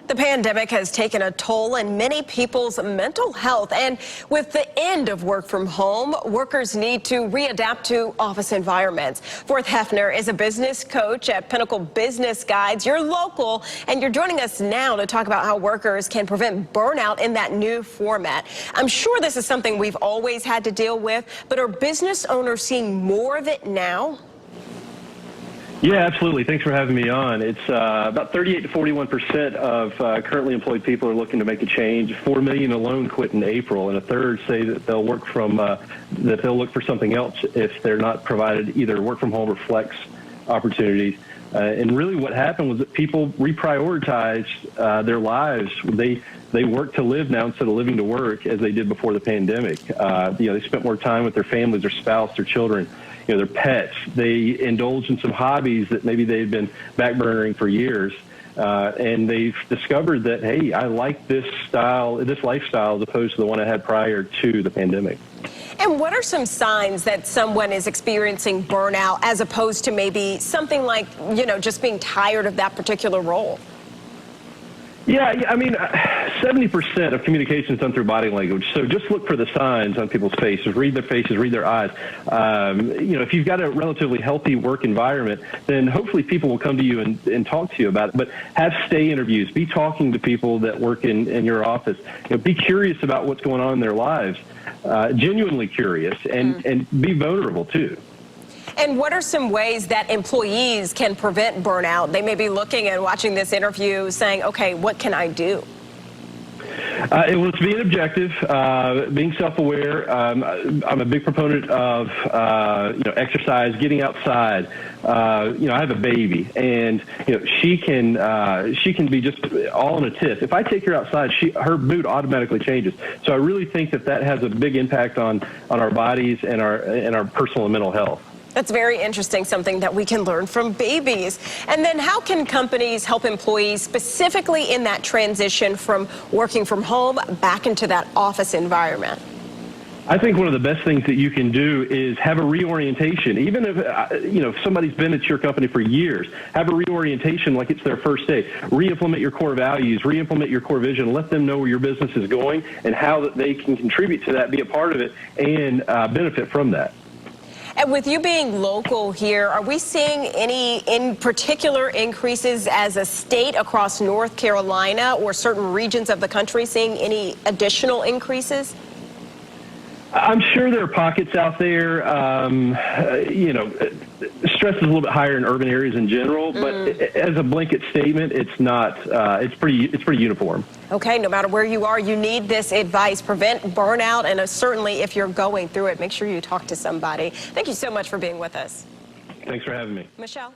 The pandemic has taken a toll on many people's mental health, and with the end of work from home, workers need to readapt to office environments. Forth Hefner is a business coach at Pinnacle Business Guides. You're local, and you're joining us now to talk about how workers can prevent burnout in that new format. I'm sure this is something we've always had to deal with, but are business owners seeing more of it now? Yeah, absolutely. Thanks for having me on. It's about 38 to 41% of currently employed people are looking to make a change. 4 million alone quit in April, and a third say that they'll look for something else if they're not provided either work from home or flex opportunities. And really, what happened was that people reprioritized their lives. They work to live now instead of living to work, as they did before the pandemic. They spent more time with their families, their spouse, their children, their pets. They indulge in some hobbies that maybe they've been backburnering for years. And they've discovered that, hey, I like this lifestyle as opposed to the one I had prior to the pandemic. And what are some signs that someone is experiencing burnout as opposed to maybe something like, just being tired of that particular role? Yeah, I mean, 70% of communication is done through body language. So just look for the signs on people's faces, read their faces, read their eyes. If you've got a relatively healthy work environment, then hopefully people will come to you and talk to you about it. But have stay interviews. Be talking to people that work in your office. Be curious about what's going on in their lives. Genuinely curious, and be vulnerable too. And what are some ways that employees can prevent burnout? They may be looking and watching this interview saying, okay, what can I do? It's being objective, being self-aware. I'm a big proponent of, exercise, getting outside. I have a baby, and she can be just all in a tiff. If I take her outside, her mood automatically changes. So I really think that has a big impact on our bodies and our personal and mental health. That's very interesting, something that we can learn from babies. And then how can companies help employees specifically in that transition from working from home back into that office environment? I think one of the best things that you can do is have a reorientation. Even if somebody's been at your company for years, have a reorientation like it's their first day. Re-implement your core values, re-implement your core vision, let them know where your business is going and how that they can contribute to that, be a part of it, and benefit from that. And with you being local here, are we seeing any in particular increases as a state across North Carolina or certain regions of the country seeing any additional increases? I'm sure there are pockets out there. Stress is a little bit higher in urban areas in general, but as a blanket statement, it's not. It's pretty uniform. Okay, no matter where you are, you need this advice. Prevent burnout, and certainly if you're going through it, make sure you talk to somebody. Thank you so much for being with us. Thanks for having me. Michelle.